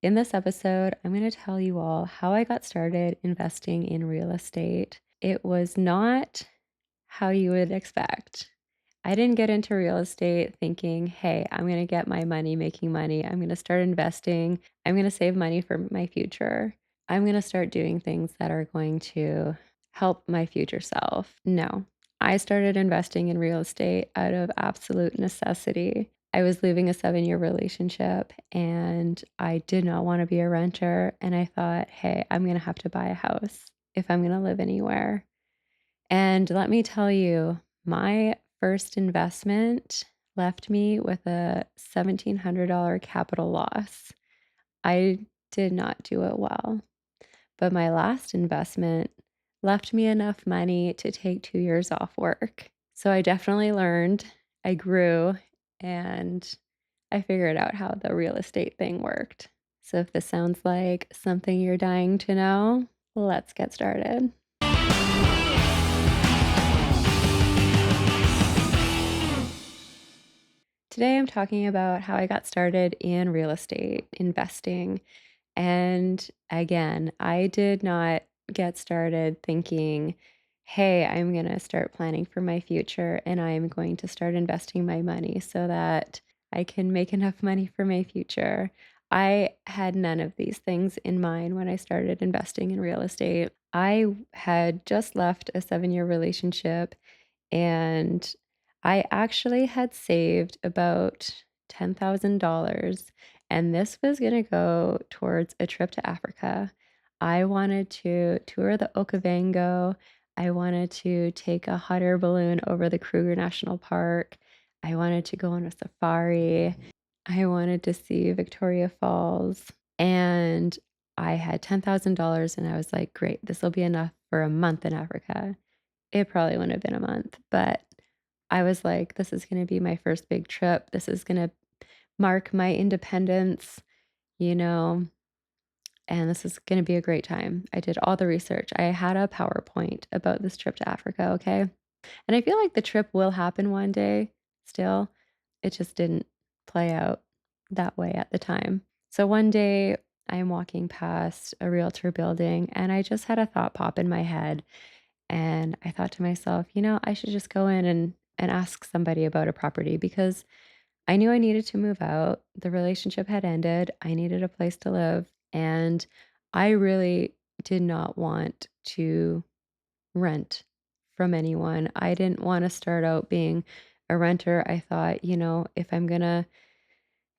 In this episode, I'm going to tell you all how I got started investing in real estate. It was not how you would expect. I didn't get into real estate thinking, hey, I'm going to get my money making money. I'm going to start investing. I'm going to save money for my future. I'm going to start doing things that are going to help my future self. No, I started investing in real estate out of absolute necessity. I was leaving a 7-year relationship and I did not want to be a renter. And I thought, hey, I'm going to have to buy a house if I'm going to live anywhere. And let me tell you, my first investment left me with a $1,700 capital loss. I did not do it well. But my last investment left me enough money to take 2 years off work. So I definitely learned, I grew, and I figured out how the real estate thing worked. So if this sounds like something you're dying to know, let's get started. Today I'm talking about how I got started in real estate investing. And again, I did not get started thinking, hey, I'm going to start planning for my future and I'm going to start investing my money so that I can make enough money for my future. I had none of these things in mind when I started investing in real estate. I had just left a 7-year relationship and I actually had saved about $10,000, and this was gonna go towards a trip to Africa. I wanted to tour the Okavango. I wanted to take a hot air balloon over the Kruger National Park. I wanted to go on a safari. I wanted to see Victoria Falls, and I had $10,000, and I was like, "Great, this will be enough for a month in Africa." It probably wouldn't have been a month, but I was like, "This is gonna be my first big trip. This is gonna mark my independence, you know, and this is gonna be a great time." I did all the research. I had a PowerPoint about this trip to Africa, okay? And I feel like the trip will happen one day still. It just didn't play out that way at the time. So one day, I'm walking past a realtor building, and I just had a thought pop in my head. And I thought to myself, I should just go in and ask somebody about a property because I knew I needed to move out. The relationship had ended. I needed a place to live. And I really did not want to rent from anyone. I didn't want to start out being a renter. I thought, if I'm going to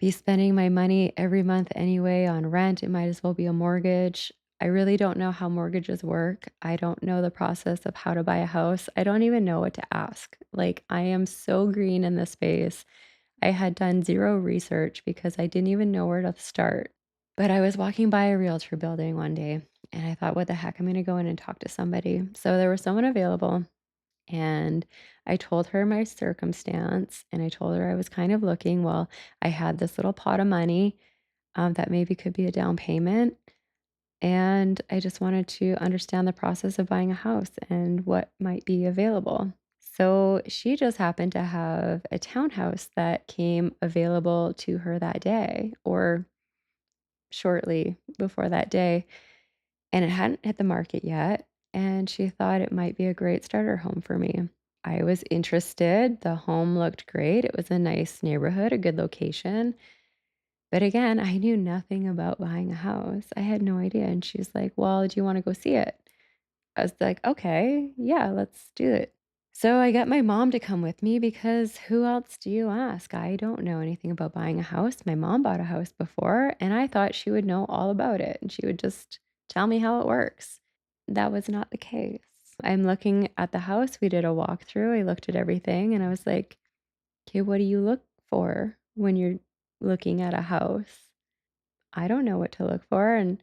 be spending my money every month anyway on rent. It might as well be a mortgage. I really don't know how mortgages work. I don't know the process of how to buy a house. I don't even know what to ask. Like, I am so green in this space. I had done zero research because I didn't even know where to start. But I was walking by a realtor building one day and I thought, what the heck? I'm going to go in and talk to somebody. So there was someone available and I told her my circumstance and I told her I was kind of looking. Well, I had this little pot of money that maybe could be a down payment. And I just wanted to understand the process of buying a house and what might be available. So she just happened to have a townhouse that came available to her that day or shortly before that day. And it hadn't hit the market yet, and she thought it might be a great starter home for me. I was interested, the home looked great, it was a nice neighborhood, a good location, but again, I knew nothing about buying a house. I had no idea, and she's like, "Well, do you wanna go see it?" I was like, "Okay, yeah, let's do it." So I got my mom to come with me because who else do you ask? I don't know anything about buying a house. My mom bought a house before, and I thought she would know all about it and she would just tell me how it works. That was not the case. I'm looking at the house. We did a walkthrough. I looked at everything and I was like, okay, what do you look for when you're looking at a house? I don't know what to look for. And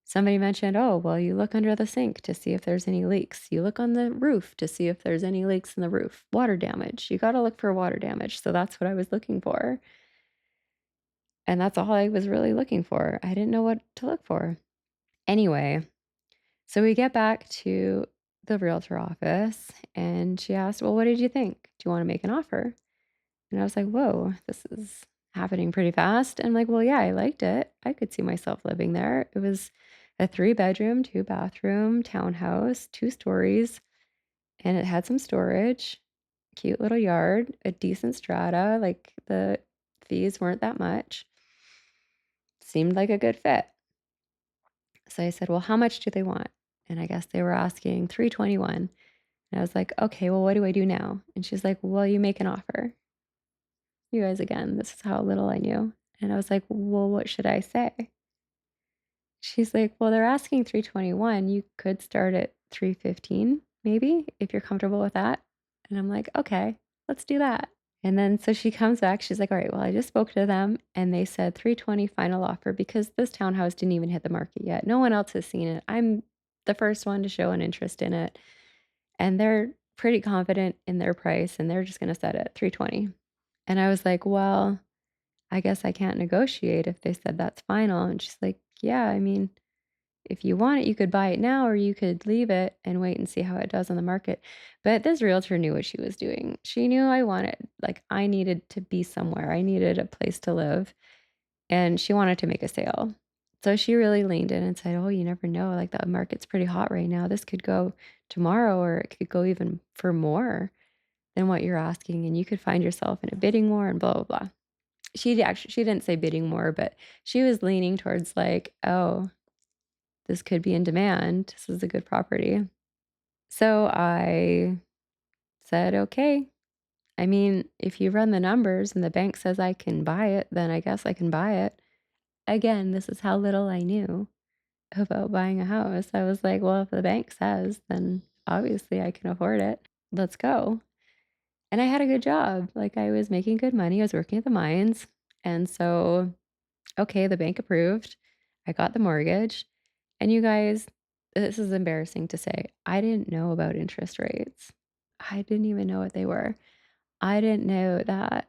somebody mentioned, "Oh, well, you look under the sink to see if there's any leaks. You look on the roof to see if there's any leaks in the roof. Water damage. You gotta look for water damage." So that's what I was looking for, and that's all I was really looking for. I didn't know what to look for. Anyway, so we get back to the realtor office, and she asked, "Well, what did you think? Do you wanna make an offer?" And I was like, "Whoa, this is happening pretty fast. And I'm like, well, yeah, I liked it. I could see myself living there. It was a 3 bedroom, 2 bathroom townhouse, 2 stories, and it had some storage, cute little yard, a decent strata. Like the fees weren't that much. Seemed like a good fit. So I said, well, how much do they want? And I guess they were asking 321. And I was like, okay, well, what do I do now? And she's like, well, you make an offer. You guys, again, this is how little I knew. And I was like, well, what should I say? She's like, well, they're asking 321. You could start at 315, maybe, if you're comfortable with that. And I'm like, okay, let's do that. And then so she comes back. She's like, all right, well, I just spoke to them and they said 320 final offer because this townhouse didn't even hit the market yet. No one else has seen it. I'm the first one to show an interest in it. And they're pretty confident in their price and they're just going to set it at 320. And I was like, well, I guess I can't negotiate if they said that's final. And she's like, yeah, I mean, if you want it, you could buy it now or you could leave it and wait and see how it does on the market. But this realtor knew what she was doing. She knew I needed to be somewhere. I needed a place to live and she wanted to make a sale. So she really leaned in and said, oh, you never know. Like the market's pretty hot right now. This could go tomorrow or it could go even for more than what you're asking. And you could find yourself in a bidding war and blah, blah, blah. She didn't say bidding more, but she was leaning towards like, oh, this could be in demand. This is a good property. So I said, okay. I mean, if you run the numbers and the bank says I can buy it, then I guess I can buy it. Again, this is how little I knew about buying a house. I was like, well, if the bank says, then obviously I can afford it. Let's go. And I had a good job. Like I was making good money. I was working at the mines. And so, okay, the bank approved. I got the mortgage. And you guys, this is embarrassing to say. I didn't know about interest rates. I didn't even know what they were. I didn't know that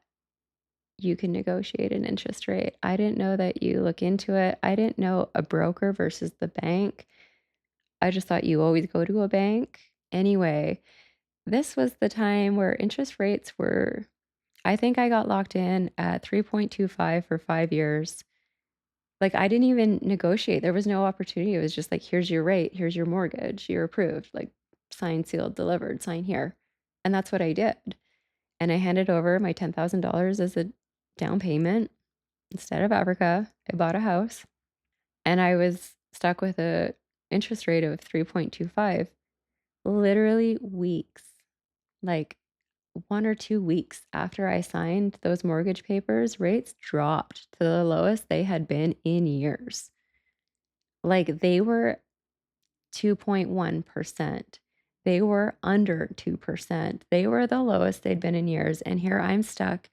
you can negotiate an interest rate. I didn't know that you look into it. I didn't know a broker versus the bank. I just thought you always go to a bank. Anyway, this was the time where interest rates were, I think I got locked in at 3.25 for 5 years. Like, I didn't even negotiate. There was no opportunity. It was just like, here's your rate, here's your mortgage, you're approved, like signed, sealed, delivered, sign here. And that's what I did. And I handed over my $10,000 as a down payment. Instead of Africa, I bought a house and I was stuck with a interest rate of 3.25. Literally weeks, like 1 or 2 weeks after I signed those mortgage papers, rates dropped to the lowest they had been in years. Like they were 2.1%. They were under 2%. They were the lowest they'd been in years. And here I'm stuck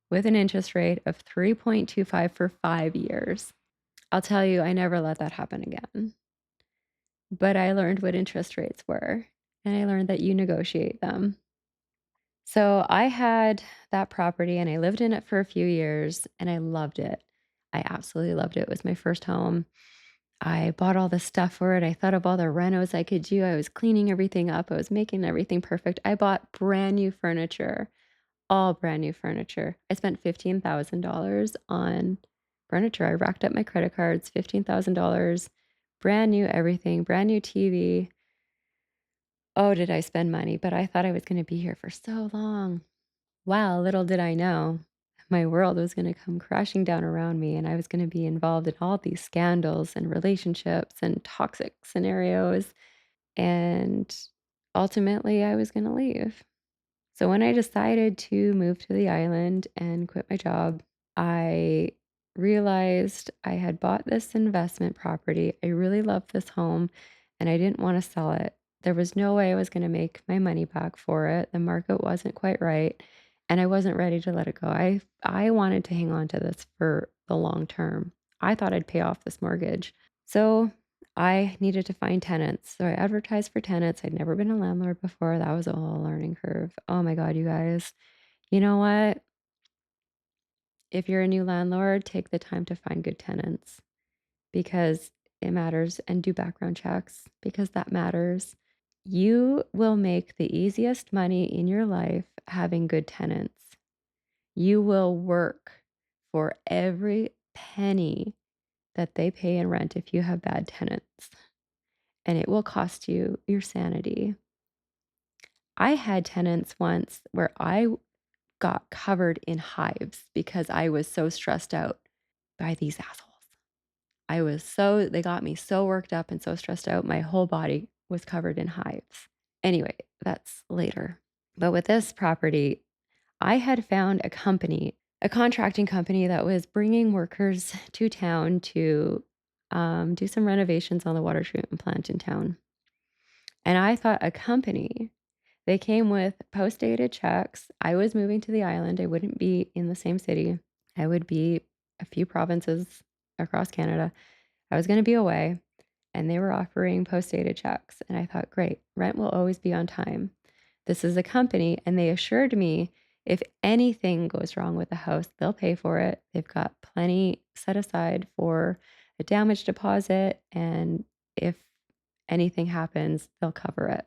with an interest rate of 3.25 for 5 years. I'll tell you, I never let that happen again. But I learned what interest rates were, and I learned that you negotiate them. So I had that property and I lived in it for a few years and I loved it. I absolutely loved it. It was my first home. I bought all the stuff for it. I thought of all the renos I could do. I was cleaning everything up. I was making everything perfect. I bought brand new furniture, all brand new furniture. I spent $15,000 on furniture. I racked up my credit cards, $15,000, brand new everything, brand new TV. Oh, did I spend money? But I thought I was going to be here for so long. Well, little did I know, my world was going to come crashing down around me, and I was going to be involved in all these scandals and relationships and toxic scenarios. And ultimately, I was going to leave. So when I decided to move to the island and quit my job, I realized I had bought this investment property. I really loved this home and I didn't want to sell it. There was no way I was going to make my money back for it. The market wasn't quite right and I wasn't ready to let it go. I wanted to hang on to this for the long term. I thought I'd pay off this mortgage. So I needed to find tenants. So I advertised for tenants. I'd never been a landlord before. That was a whole learning curve. Oh my God, you guys. You know what? If you're a new landlord, take the time to find good tenants because it matters and do background checks because that matters. You will make the easiest money in your life having good tenants. You will work for every penny that they pay in rent if you have bad tenants, and it will cost you your sanity. I had tenants once where I got covered in hives because I was so stressed out by these assholes. They got me so worked up and so stressed out, my whole body was covered in hives. Anyway, that's later. But with this property, I had found a contracting company that was bringing workers to town to do some renovations on the water treatment plant in town. And I thought they came with post dated checks. I was moving to the island. I wouldn't be in the same city. I would be a few provinces across Canada. I was going to be away, and they were offering post dated checks. And I thought, great, rent will always be on time. This is a company, and they assured me if anything goes wrong with the house, they'll pay for it. They've got plenty set aside for a damage deposit, and if anything happens, they'll cover it.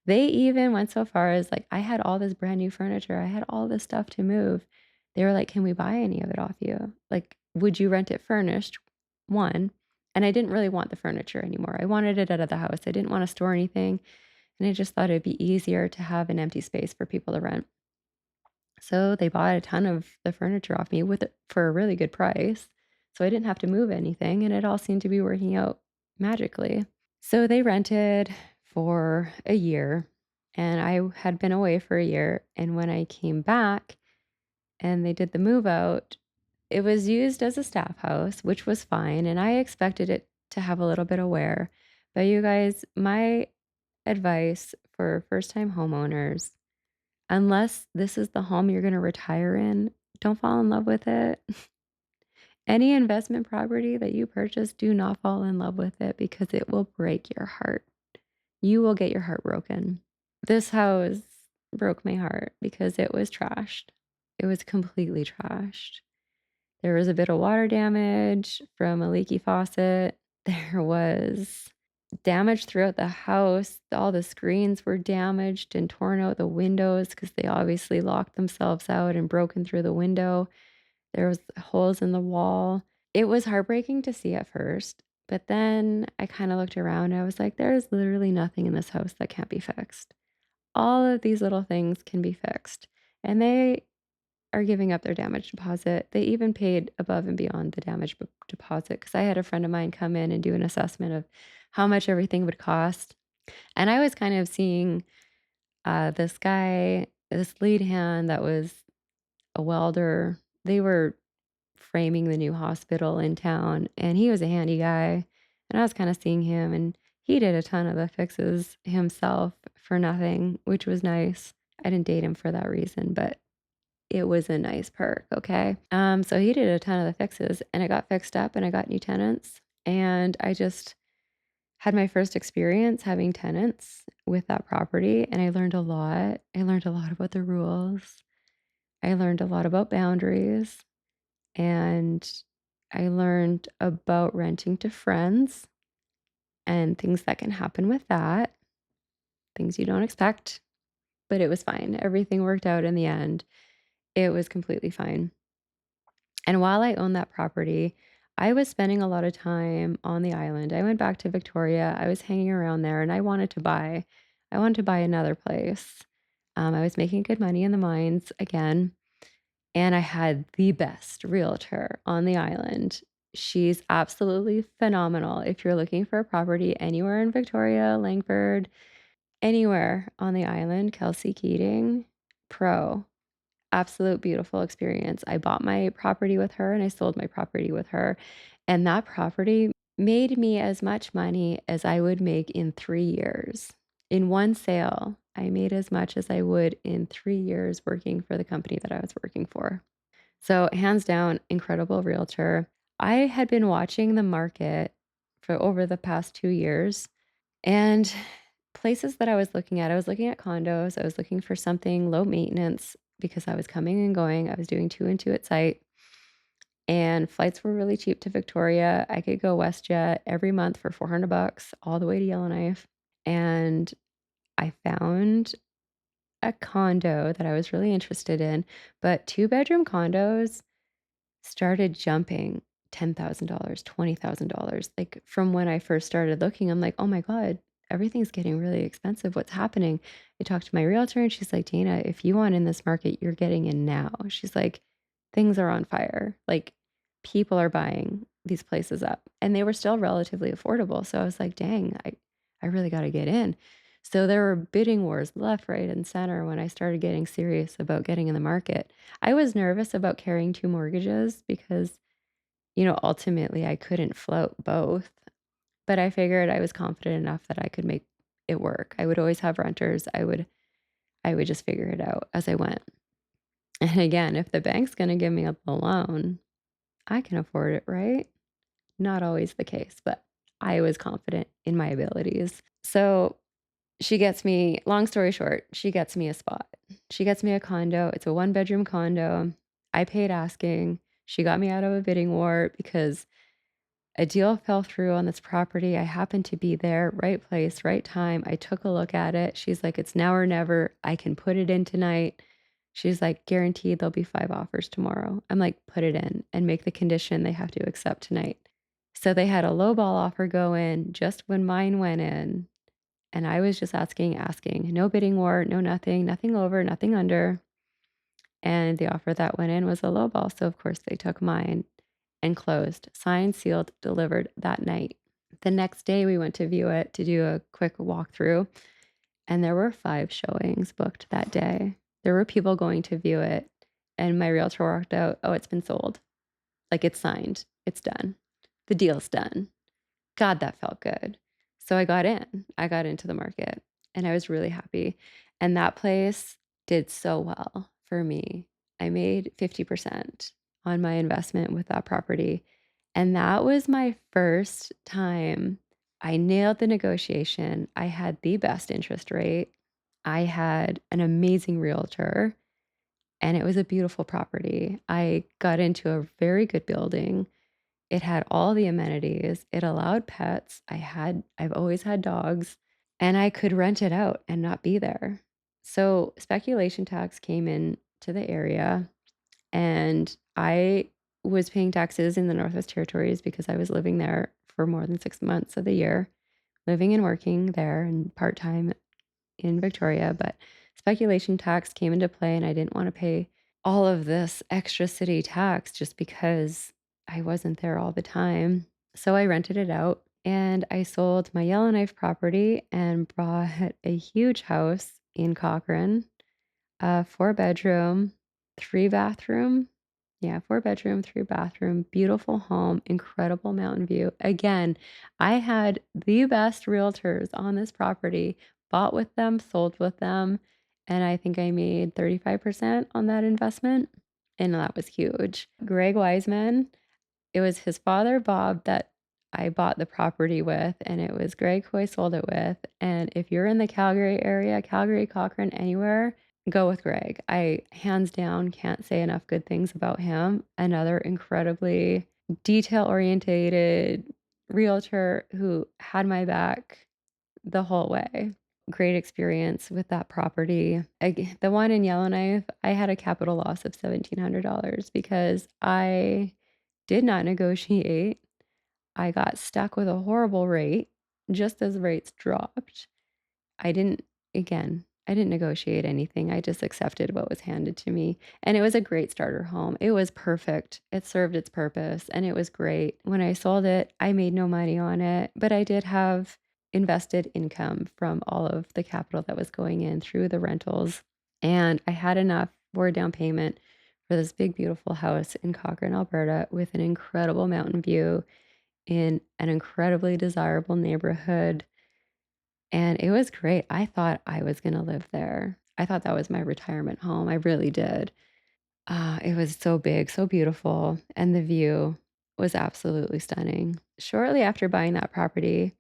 They even went so far as like, I had all this brand new furniture, I had all this stuff to move. They were like, "Can we buy any of it off you? Like, would you rent it furnished?" One, and I didn't really want the furniture anymore. I wanted it out of the house. I didn't want to store anything, and I just thought it'd be easier to have an empty space for people to rent. So they bought a ton of the furniture off me with it for a really good price. So I didn't have to move anything, and it all seemed to be working out magically. So they rented for a year, and I had been away for a year. And when I came back and they did the move out, it was used as a staff house, which was fine. And I expected it to have a little bit of wear. But you guys, my advice for first time homeowners, unless this is the home you're going to retire in, don't fall in love with it. Any investment property that you purchase, do not fall in love with it because it will break your heart. You will get your heart broken. This house broke my heart because it was trashed. It was completely trashed. There was a bit of water damage from a leaky faucet. There was damage throughout the house. All the screens were damaged and torn out the windows because they obviously locked themselves out and broken through the window. There was holes in the wall. It was heartbreaking to see at first, but then I kinda looked around and I was like, "There's literally nothing in this house that can't be fixed. All of these little things can be fixed." And they are giving up their damage deposit. They even paid above and beyond the damage deposit because I had a friend of mine come in and do an assessment of how much everything would cost. And I was kind of seeing this guy, this lead hand that was a welder. They were framing the new hospital in town, and he was a handy guy, and I was kinda seeing him, and he did a ton of the fixes himself for nothing, which was nice. I didn't date him for that reason, but it was a nice perk, okay? So he did a ton of the fixes, and it got fixed up, and I got new tenants, and I just had my first experience having tenants with that property, and I learned a lot. I learned a lot about the rules. I learned a lot about boundaries. And I learned about renting to friends and things that can happen with that, things you don't expect, but it was fine. Everything worked out in the end. It was completely fine. And while I owned that property, I was spending a lot of time on the island. I went back to Victoria. I was hanging around there and I wanted to buy another place. I was making good money in the mines again. And I had the best realtor on the island. She's absolutely phenomenal. If you're looking for a property anywhere in Victoria, Langford, anywhere on the island, Kelsey Keating, pro. Absolute beautiful experience. I bought my property with her and I sold my property with her. And that property made me as much money as I would make in 3 years. In one sale, I made as much as I would in 3 years working for the company that I was working for. So, hands down, incredible realtor. I had been watching the market for over the past 2 years, and places that I was looking at condos, I was looking for something low maintenance because I was coming and going. I was doing 2 and 2 at site, and flights were really cheap to Victoria. I could go WestJet every month for $400 all the way to Yellowknife, and I found a condo that I was really interested in, but two-bedroom condos started jumping $10,000, $20,000. Like, from when I first started looking, I'm like, "Oh my god, everything's getting really expensive. What's happening?" I talked to my realtor and she's like, "Dana, if you want in this market, you're getting in now." She's like, "Things are on fire. Like, people are buying these places up." And they were still relatively affordable. So I was like, "Dang, I really gotta get in." So there were bidding wars left, right, and center when I started getting serious about getting in the market. I was nervous about carrying 2 mortgages because, ultimately I couldn't float both, but I figured I was confident enough that I could make it work. I would always have renters. I would just figure it out as I went. And again, if the bank's gonna give me the loan, I can afford it, right? Not always the case, but I was confident in my abilities. So she gets me long story short, she gets me a spot. She gets me a condo. It's a one-bedroom condo. I paid asking. She got me out of a bidding war because a deal fell through on this property. I happened to be there, right place, right time. I took a look at it. She's like, "It's now or never. I can put it in tonight." She's like, "Guaranteed there'll be 5 offers tomorrow." I'm like, "Put it in and make the condition they have to accept tonight." So they had a lowball offer go in just when mine went in. And I was just asking, asking. No bidding war, no nothing, nothing over, nothing under. And the offer that went in was a lowball. So of course they took mine and closed, signed, sealed, delivered that night. The next day we went to view it to do a quick walkthrough, and there were 5 showings booked that day. There were people going to view it, and my realtor walked out, "Oh, it's been sold. Like, it's signed. It's done. The deal's done." God, that felt good. So I got in. I got into the market, and I was really happy, and that place did so well for me. I made 50% on my investment with that property, and that was my first time. I nailed the negotiation. I had the best interest rate. I had an amazing realtor, and it was a beautiful property. I got into a very good building. It had all the amenities, it allowed pets, I've always had dogs, and I could rent it out and not be there. So, speculation tax came in to the area, and I was paying taxes in the Northwest Territories because I was living there for more than 6 months of the year, living and working there and part-time in Victoria, but speculation tax came into play, and I didn't wanna pay all of this extra city tax just because I wasn't there all the time. So I rented it out and I sold my Yellowknife property and bought a huge house in Cochrane, a 4 bedroom, 3 bathroom. Yeah, 4 bedroom, 3 bathroom, beautiful home, incredible mountain view. Again, I had the best realtors on this property, bought with them, sold with them, and I think I made 35% on that investment, and that was huge. Greg Wiseman, it was his father, Bob, that I bought the property with, and it was Greg who I sold it with, and if you're in the Calgary area, Calgary, Cochrane, anywhere, go with Greg. I hands down can't say enough good things about him. Another incredibly detail-oriented realtor who had my back the whole way. Great experience with that property. The one in Yellowknife, I had a capital loss of $1,700 because I did not negotiate. I got stuck with a horrible rate just as rates dropped. I didn't I didn't negotiate anything. I just accepted what was handed to me, and it was a great starter home. It was perfect. It served its purpose, and it was great. When I sold it, I made no money on it, but I did have invested income from all of the capital that was going in through the rentals, and I had enough for a down payment for this big, beautiful house in Cochrane, Alberta, with an incredible mountain view in an incredibly desirable neighborhood, and it was great. I thought I was gonna live there. I thought that was my retirement home. I really did. It was so big, so beautiful, and the view was absolutely stunning. Shortly after buying that property,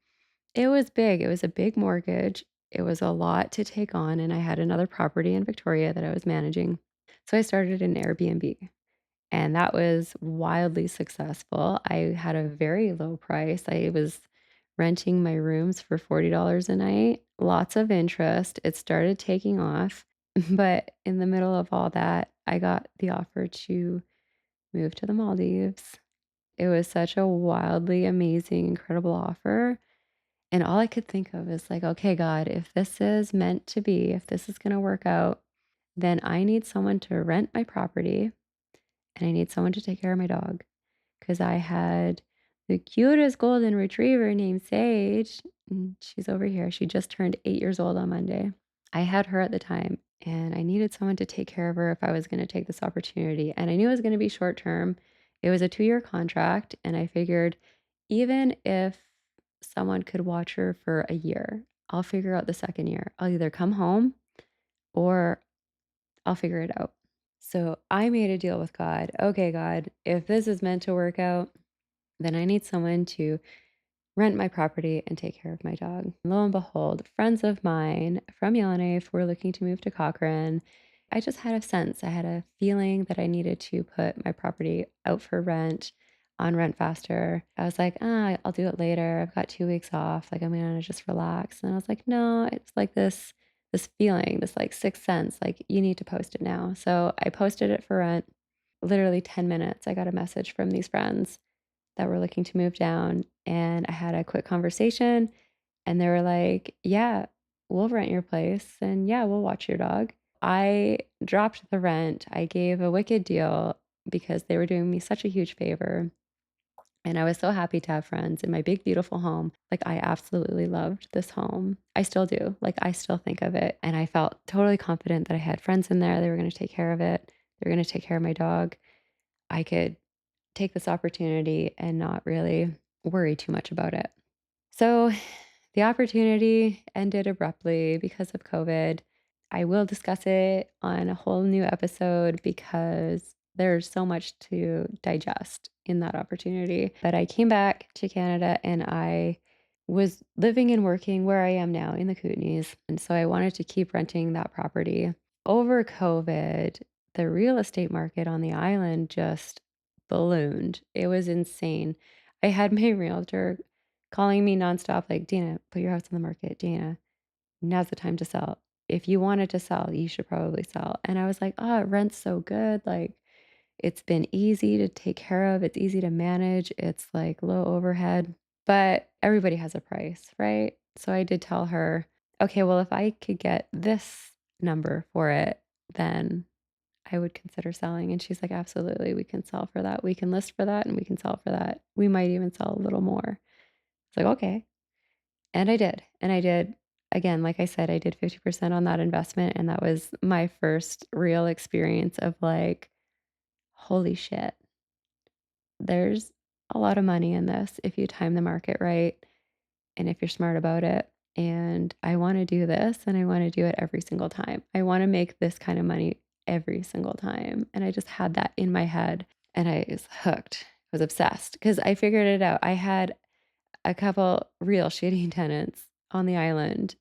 it was big. It was a big mortgage. It was a lot to take on, and I had another property in Victoria that I was managing. So I started an Airbnb. And that was wildly successful. I had a very low price. I was renting my rooms for $40 a night, lots of interest. It started taking off. But in the middle of all that, I got the offer to move to the Maldives. It was such a wildly amazing, incredible offer. And all I could think of is like, okay, God, if this is meant to be, if this is going to work out, then I need someone to rent my property and I need someone to take care of my dog. Because I had the cutest golden retriever named Sage. She's over here. She just turned 8 years old on Monday. I had her at the time and I needed someone to take care of her if I was going to take this opportunity. And I knew it was going to be short term. It was a 2 year contract. And I figured even if someone could watch her for a year, I'll figure out the second year. I'll either come home or I'll figure it out. So I made a deal with God. Okay, God, if this is meant to work out, then I need someone to rent my property and take care of my dog. Lo and behold, friends of mine from Yellowknife were looking to move to Cochrane. I just had a sense, I had a feeling that I needed to put my property out for rent on Rent Faster. I was like, ah, I'll do it later. I've got 2 weeks off. Like I'm gonna just relax. And I was like, no, it's like this feeling, this like sixth sense, like you need to post it now. So I posted it for rent. Literally 10 minutes, I got a message from these friends that were looking to move down, and I had a quick conversation, and they were like, "Yeah, we'll rent your place, and yeah, we'll watch your dog." I dropped the rent. I gave a wicked deal because they were doing me such a huge favor, and I was so happy to have friends in my big, beautiful home. Like, I absolutely loved this home. I still do. Like, I still think of it, and I felt totally confident that I had friends in there. They were gonna take care of it. They were gonna take care of my dog. I could take this opportunity and not really worry too much about it. So the opportunity ended abruptly because of COVID. I will discuss it on a whole new episode because there's so much to digest in that opportunity. But I came back to Canada and I was living and working where I am now in the Kootenays. And so I wanted to keep renting that property. Over COVID, the real estate market on the island just ballooned. It was insane. I had my realtor calling me nonstop, like, "Dana, put your house on the market. Dana, now's the time to sell. If you wanted to sell, you should probably sell." And I was like, "Oh, it rent's so good. Like, it's been easy to take care of. It's easy to manage. It's like low overhead." But everybody has a price, right? So I did tell her, "Okay, well, if I could get this number for it, then I would consider selling." And she's like, "Absolutely. We can sell for that. We can list for that and we can sell for that. We might even sell a little more." It's like, "Okay." And I did. And I did. Again, like I said, I did 50% on that investment. And that was my first real experience of like, holy shit, there's a lot of money in this if you time the market right and if you're smart about it. And I want to do this and I want to do it every single time. I want to make this kind of money every single time. And I just had that in my head and I was hooked. I was obsessed because I figured it out. I had a couple real shitty tenants on the island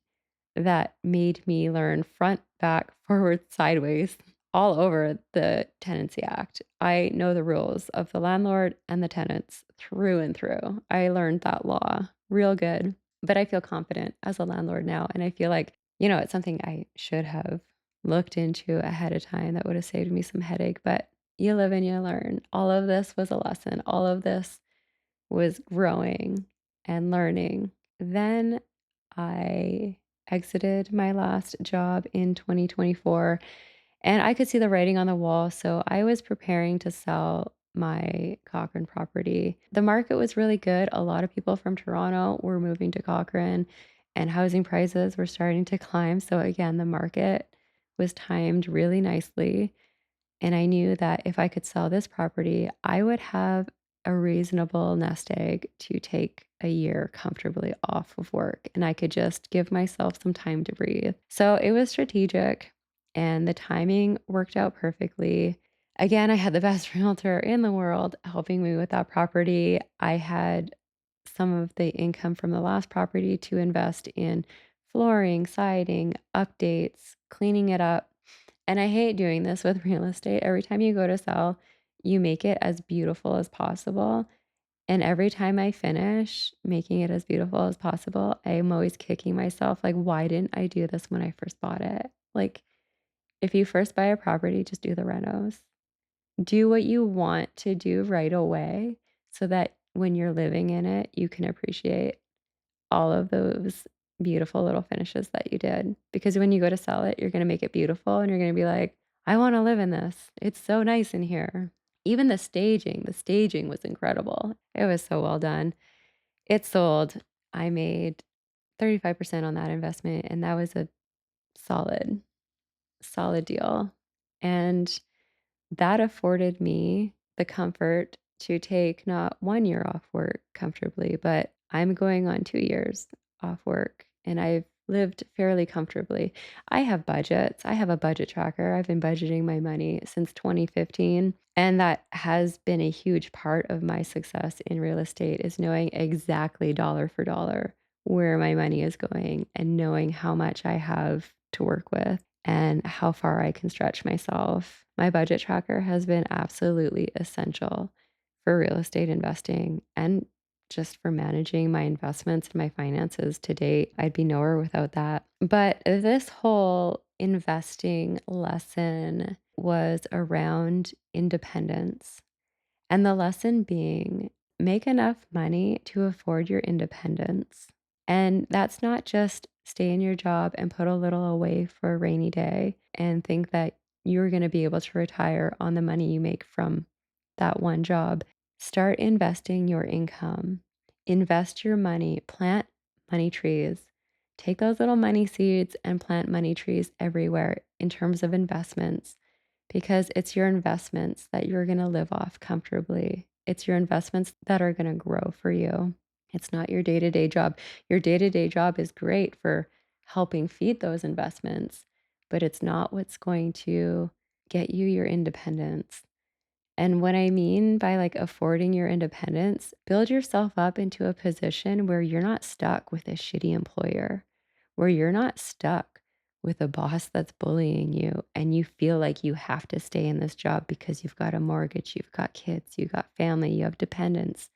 that made me learn front, back, forward, sideways, all over the Tenancy Act. I know the rules of the landlord and the tenants through and through. I learned that law real good, but I feel confident as a landlord now. And I feel like, it's something I should have looked into ahead of time that would have saved me some headache. But you live and you learn. All of this was a lesson. All of this was growing and learning. Then I exited my last job in 2024 and I could see the writing on the wall. So I was preparing to sell my Cochrane property. The market was really good. A lot of people from Toronto were moving to Cochrane and housing prices were starting to climb. So again, the market was timed really nicely. And I knew that if I could sell this property, I would have a reasonable nest egg to take a year comfortably off of work. And I could just give myself some time to breathe. So it was strategic and the timing worked out perfectly. Again, I had the best realtor in the world helping me with that property. I had some of the income from the last property to invest in flooring, siding, updates, cleaning it up. And I hate doing this with real estate. Every time you go to sell, you make it as beautiful as possible. And every time I finish making it as beautiful as possible, I'm always kicking myself like, why didn't I do this when I first bought it? Like, if you first buy a property, just do the renos. do what you want to do right away so that when you're living in it, you can appreciate all of those beautiful little finishes that you did. Because when you go to sell it, you're gonna make it beautiful and you're gonna be like, "I wanna live in this. It's so nice in here." Even the staging was incredible. It was so well done. It sold. I made 35% on that investment, and that was a solid, solid deal. And that afforded me the comfort to take not 1 year off work comfortably, but I'm going on 2 years off work, and I've lived fairly comfortably. I have budgets. I have a budget tracker. I've been budgeting my money since 2015, and that has been a huge part of my success in real estate is knowing exactly dollar for dollar where my money is going and knowing how much I have to work with and how far I can stretch myself. My budget tracker has been absolutely essential for real estate investing and just for managing my investments and my finances to date. I'd be nowhere without that. But this whole investing lesson was around independence. And the lesson being make enough money to afford your independence. And that's not just stay in your job and put a little away for a rainy day and think that you're going to be able to retire on the money you make from that one job. Start investing your income. Invest your money, plant money trees. Take those little money seeds and plant money trees everywhere in terms of investments because it's your investments that you're going to live off comfortably. It's your investments that are going to grow for you. It's not your day to day job. Your day to day job is great for helping feed those investments, but it's not what's going to get you your independence. And what I mean by like affording your independence, build yourself up into a position where you're not stuck with a shitty employer, where you're not stuck with a boss that's bullying you and you feel like you have to stay in this job because you've got a mortgage, you've got kids, you've got family, you have dependents.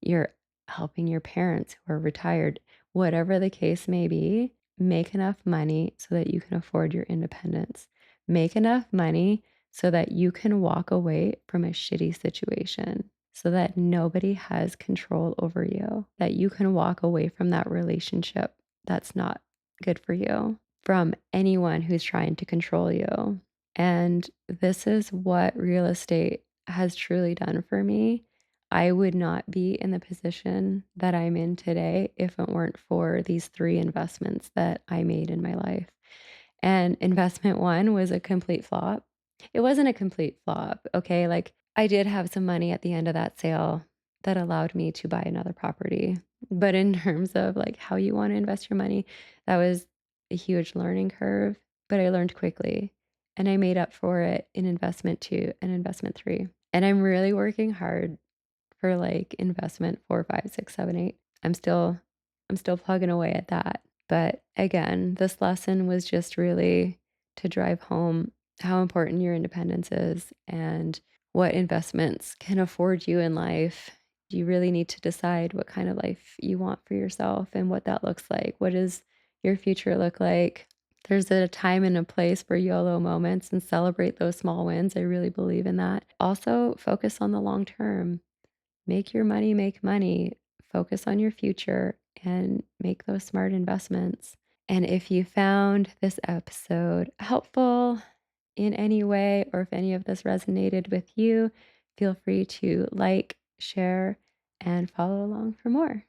You're helping your parents who are retired. Whatever the case may be, make enough money so that you can afford your independence. Make enough money so that you can walk away from a shitty situation, so that nobody has control over you, that you can walk away from that relationship that's not good for you, from anyone who's trying to control you. And this is what real estate has truly done for me. I would not be in the position that I'm in today if it weren't for these 3 investments that I made in my life. And investment 1 was a complete flop. It wasn't a complete flop, okay? Like, I did have some money at the end of that sale that allowed me to buy another property. But in terms of, like, how you wanna invest your money, that was a huge learning curve, but I learned quickly, and I made up for it in investment 2 and investment 3. And I'm really working hard for, like, investment 4, 5, 6, 7, 8. I'm still plugging away at that. But again, this lesson was just really to drive home how important your independence is and what investments can afford you in life. You really need to decide what kind of life you want for yourself and what that looks like. What does your future look like? There's a time and a place for YOLO moments and celebrate those small wins. I really believe in that. Also, focus on the long term. Make your money make money. Focus on your future and make those smart investments. And if you found this episode helpful in any way, or if any of this resonated with you, feel free to like, share, and follow along for more.